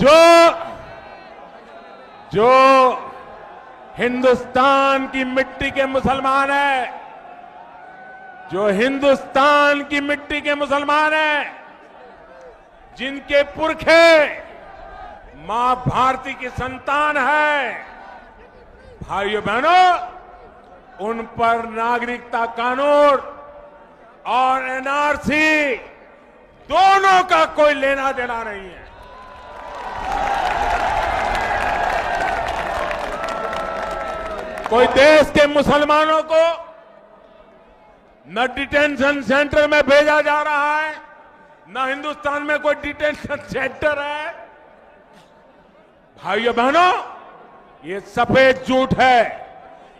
जो जो हिंदुस्तान की मिट्टी के मुसलमान है, जो हिंदुस्तान की मिट्टी के मुसलमान हैं, जिनके पुरखे मां भारती की संतान है, भाइयों बहनों, उन पर नागरिकता कानून और एनआरसी दोनों का कोई लेना देना नहीं है। कोई देश के मुसलमानों को न डिटेंशन सेंटर में भेजा जा रहा है, न हिंदुस्तान में कोई डिटेंशन सेंटर है। भाइयों बहनों, ये सफेद झूठ है,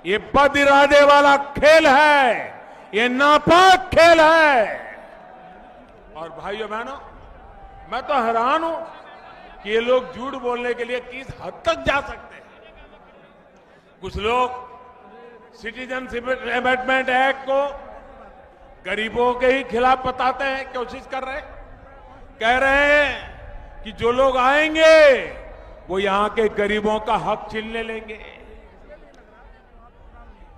ये बद इरादे वाला खेल है, ये नापाक खेल है। और भाइयों बहनों, मैं तो हैरान हूं कि ये लोग झूठ बोलने के लिए किस हद तक जा सकते हैं। कुछ लोग सिटीजनशिप अमेंडमेंट एक्ट को गरीबों के ही खिलाफ बताते हैं, कोशिश कर रहे हैं, कह रहे हैं कि जो लोग आएंगे वो यहां के गरीबों का हक छीनने लेंगे।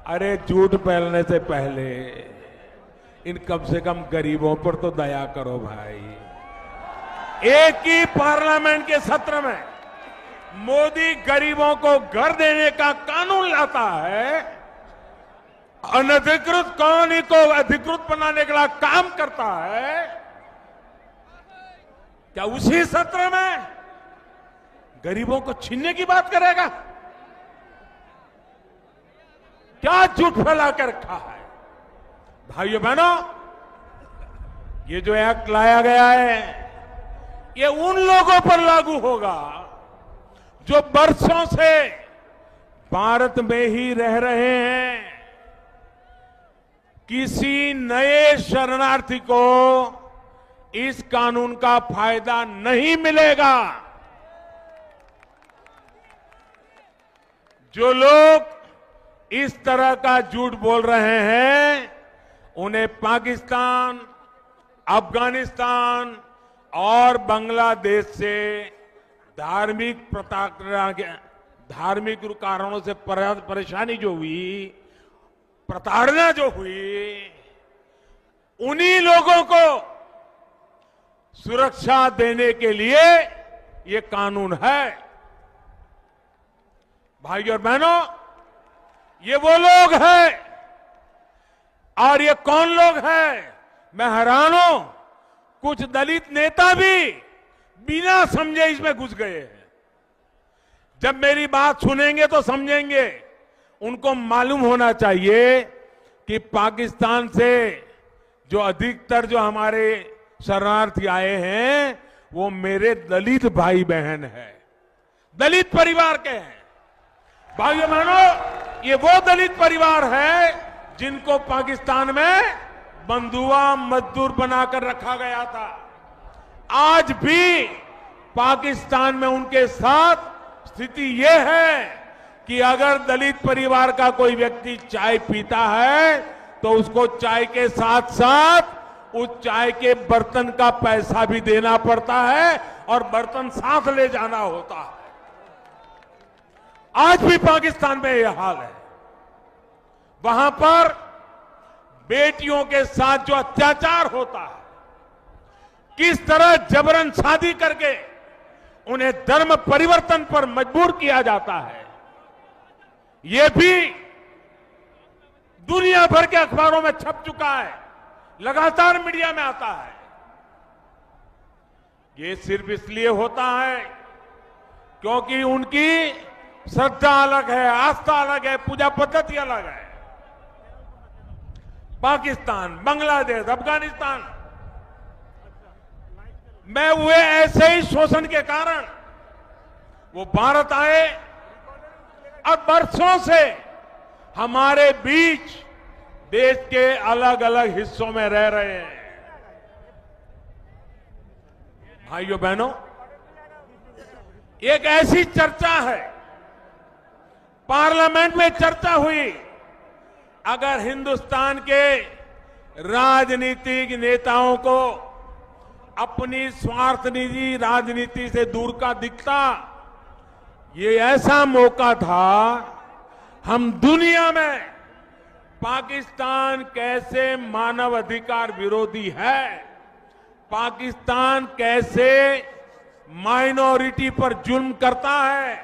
अरे झूठ फैलने से पहले इन कम से कम गरीबों पर तो दया करो भाई। एक ही पार्लियामेंट के सत्र में मोदी गरीबों को घर देने का कानून लाता है, अनधिकृत कॉलोनी को अधिकृत बनाने का काम करता है। क्या उसी सत्र में गरीबों को छीनने की बात करेगा? क्या झूठ फैला कर रखा है? भाइयों बहनों, ये जो एक्ट लाया गया है, ये उन लोगों पर लागू होगा जो बरसों से भारत में ही रह रहे हैं। किसी नए शरणार्थी को इस कानून का फायदा नहीं मिलेगा। जो लोग इस तरह का झूठ बोल रहे हैं, उन्हें पाकिस्तान, अफगानिस्तान और बांग्लादेश से धार्मिक कारणों से परेशानी जो हुई, प्रताड़ना जो हुई, उन्हीं लोगों को सुरक्षा देने के लिए ये कानून है। भाइयों और बहनों, ये वो लोग हैं। और ये कौन लोग हैं? मैं हैरान हूं, कुछ दलित नेता भी बिना समझे इसमें घुस गए हैं। जब मेरी बात सुनेंगे तो समझेंगे। उनको मालूम होना चाहिए कि पाकिस्तान से जो अधिकतर जो हमारे शरणार्थी आए हैं, वो मेरे दलित भाई बहन हैं, दलित परिवार के हैं। भाइयों बहनों, ये वो दलित परिवार है जिनको पाकिस्तान में बंधुआ मजदूर बनाकर रखा गया था। आज भी पाकिस्तान में उनके साथ स्थिति यह है कि अगर दलित परिवार का कोई व्यक्ति चाय पीता है तो उसको चाय के साथ साथ उस चाय के बर्तन का पैसा भी देना पड़ता है और बर्तन साथ ले जाना होता है। आज भी पाकिस्तान में यह हाल है। वहां पर बेटियों के साथ जो अत्याचार होता है, किस तरह जबरन शादी करके उन्हें धर्म परिवर्तन पर मजबूर किया जाता है, ये भी दुनिया भर के अखबारों में छप चुका है, लगातार मीडिया में आता है। ये सिर्फ इसलिए होता है क्योंकि उनकी श्रद्धा अलग है, आस्था अलग है, पूजा पद्धति अलग है। पाकिस्तान, बांग्लादेश, अफगानिस्तान में हुए ऐसे ही शोषण के कारण वो भारत आए और बरसों से हमारे बीच देश के अलग अलग हिस्सों में रह रहे हैं। भाइयों बहनों, एक ऐसी चर्चा है, पार्लियामेंट में चर्चा हुई, अगर हिंदुस्तान के राजनीतिक नेताओं को अपनी स्वार्थ निजी राजनीति से दूर का दिखता। ये ऐसा मौका था, हम दुनिया में पाकिस्तान कैसे मानव अधिकार विरोधी है, पाकिस्तान कैसे माइनॉरिटी पर जुल्म करता है,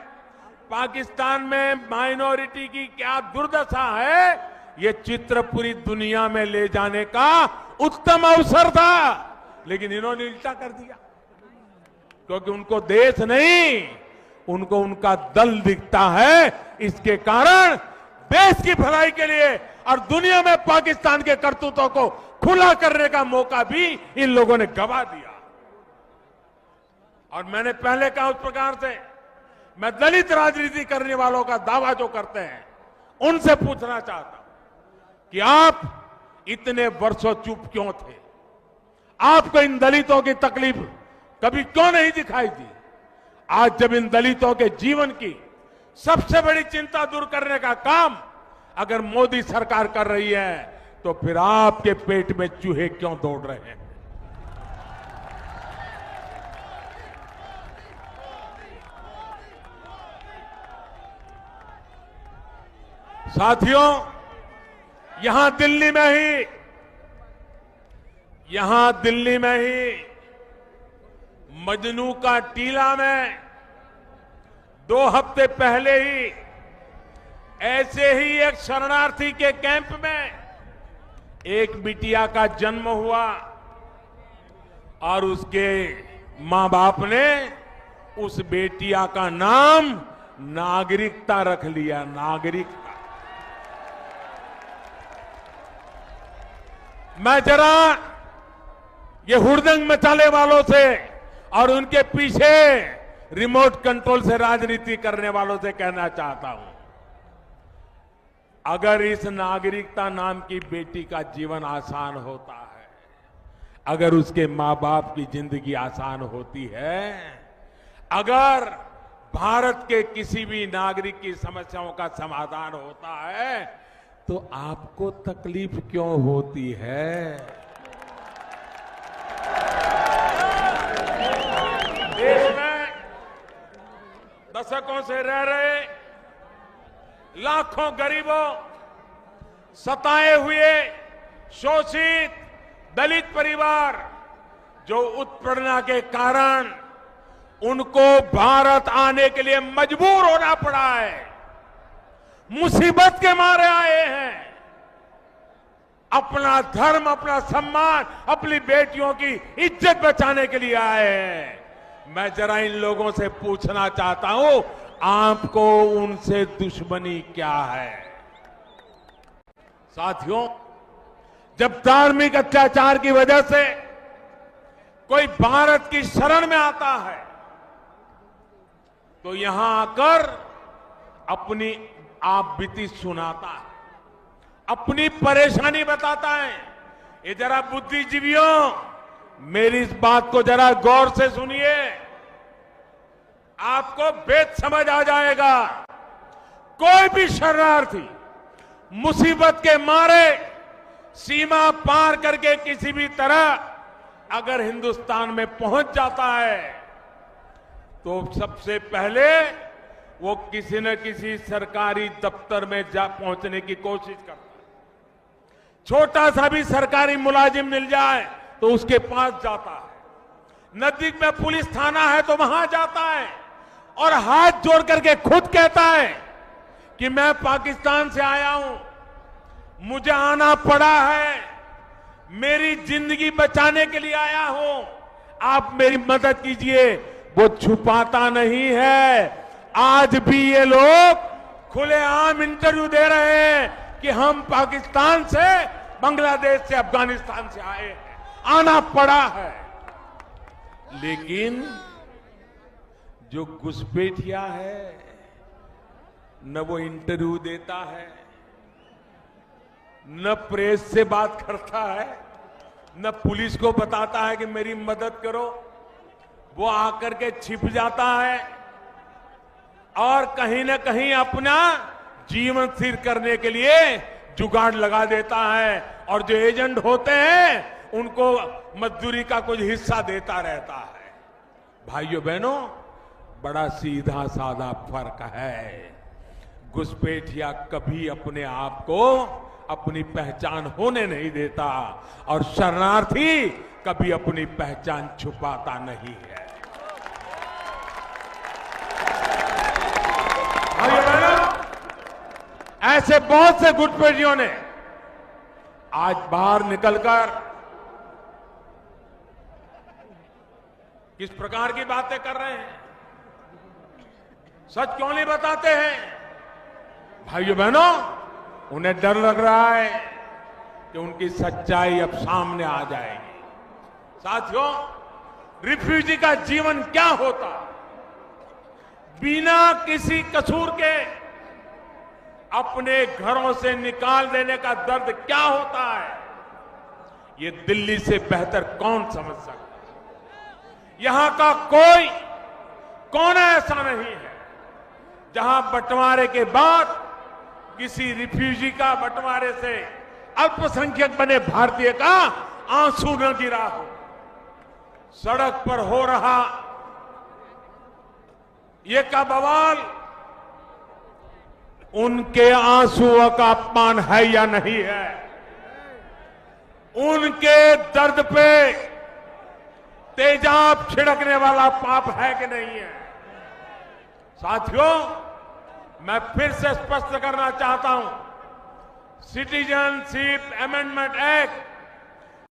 पाकिस्तान में माइनॉरिटी की क्या दुर्दशा है, ये चित्र पूरी दुनिया में ले जाने का उत्तम अवसर था। लेकिन इन्होंने उल्टा कर दिया, क्योंकि उनको देश नहीं, उनको उनका दल दिखता है। इसके कारण देश की भलाई के लिए और दुनिया में पाकिस्तान के करतूतों को खुला करने का मौका भी इन लोगों ने गंवा दिया। और मैंने पहले कहा उस प्रकार से मैं दलित राजनीति करने वालों का दावा जो करते हैं उनसे पूछना चाहता हूं कि आप इतने वर्षों चुप क्यों थे? आपको इन दलितों की तकलीफ कभी क्यों नहीं दिखाई दी? आज जब इन दलितों के जीवन की सबसे बड़ी चिंता दूर करने का काम अगर मोदी सरकार कर रही है, तो फिर आपके पेट में चूहे क्यों दौड़ रहे हैं? साथियों, यहां दिल्ली में ही मजनू का टीला में 2 हफ्ते पहले ही ऐसे ही एक शरणार्थी के कैंप में एक बिटिया का जन्म हुआ और उसके मां बाप ने उस बेटिया का नाम नागरिकता रख लिया। नागरिकता। मैं जरा ये हुड़दंग मचाने वालों से और उनके पीछे रिमोट कंट्रोल से राजनीति करने वालों से कहना चाहता हूं, अगर इस नागरिकता नाम की बेटी का जीवन आसान होता है, अगर उसके मां बाप की जिंदगी आसान होती है, अगर भारत के किसी भी नागरिक की समस्याओं का समाधान होता है, तो आपको तकलीफ क्यों होती है? देश में दशकों से रह रहे लाखों गरीबों, सताए हुए शोषित दलित परिवार, जो उत्पीड़न के कारण उनको भारत आने के लिए मजबूर होना पड़ा है, मुसीबत के मारे आए हैं, अपना धर्म, अपना सम्मान, अपनी बेटियों की इज्जत बचाने के लिए आए हैं। मैं जरा इन लोगों से पूछना चाहता हूं, आपको उनसे दुश्मनी क्या है? साथियों, जब धार्मिक अत्याचार की वजह से कोई भारत की शरण में आता है, तो यहां आकर अपनी आप बीती सुनाता है, अपनी परेशानी बताता है। ये जरा बुद्धिजीवियों, मेरी इस बात को जरा गौर से सुनिए, आपको भेद समझ आ जाएगा। कोई भी शरणार्थी मुसीबत के मारे सीमा पार करके किसी भी तरह अगर हिंदुस्तान में पहुंच जाता है, तो सबसे पहले वो किसी न किसी सरकारी दफ्तर में जा पहुंचने की कोशिश करता है। छोटा सा भी सरकारी मुलाजिम मिल जाए तो उसके पास जाता है, नजदीक में पुलिस थाना है तो वहां जाता है और हाथ जोड़ करके खुद कहता है कि मैं पाकिस्तान से आया हूं, मुझे आना पड़ा है, मेरी जिंदगी बचाने के लिए आया हूं, आप मेरी मदद कीजिए। वो छुपाता नहीं है। आज भी ये लोग खुलेआम इंटरव्यू दे रहे हैं कि हम पाकिस्तान से, बांग्लादेश से, अफगानिस्तान से आए हैं, आना पड़ा है। लेकिन जो घुसपैठिया है, न वो इंटरव्यू देता है, न प्रेस से बात करता है, न पुलिस को बताता है कि मेरी मदद करो। वो आकर के छिप जाता है और कहीं न कहीं अपना जीवन स्थिर करने के लिए जुगाड़ लगा देता है। और जो एजेंट होते हैं उनको मजदूरी का कुछ हिस्सा देता रहता है। भाइयों बहनों, बड़ा सीधा साधा फर्क है। घुसपैठिया कभी अपने आप को अपनी पहचान होने नहीं देता और शरणार्थी कभी अपनी पहचान छुपाता नहीं है। भाइयों बहनों, ऐसे बहुत से घुसपैठियों ने आज बाहर निकलकर किस प्रकार की बातें कर रहे हैं, सच क्यों नहीं बताते हैं? भाइयों बहनों, उन्हें डर लग रहा है कि उनकी सच्चाई अब सामने आ जाएगी। साथियों, रिफ्यूजी का जीवन क्या होता, बिना किसी कसूर के अपने घरों से निकाल देने का दर्द क्या होता है, ये दिल्ली से बेहतर कौन समझ सकता है। यहां का कोई कोना ऐसा नहीं है जहां बंटवारे के बाद किसी रिफ्यूजी का बंटवारे से अल्पसंख्यक बने भारतीय का आंसू न गिरा हो। सड़क पर हो रहा ये का बवाल उनके आंसुओं का अपमान है या नहीं है? उनके दर्द पे तेजाब छिड़कने वाला पाप है कि नहीं है? साथियों, मैं फिर से स्पष्ट करना चाहता हूं, सिटीजनशिप अमेंडमेंट एक्ट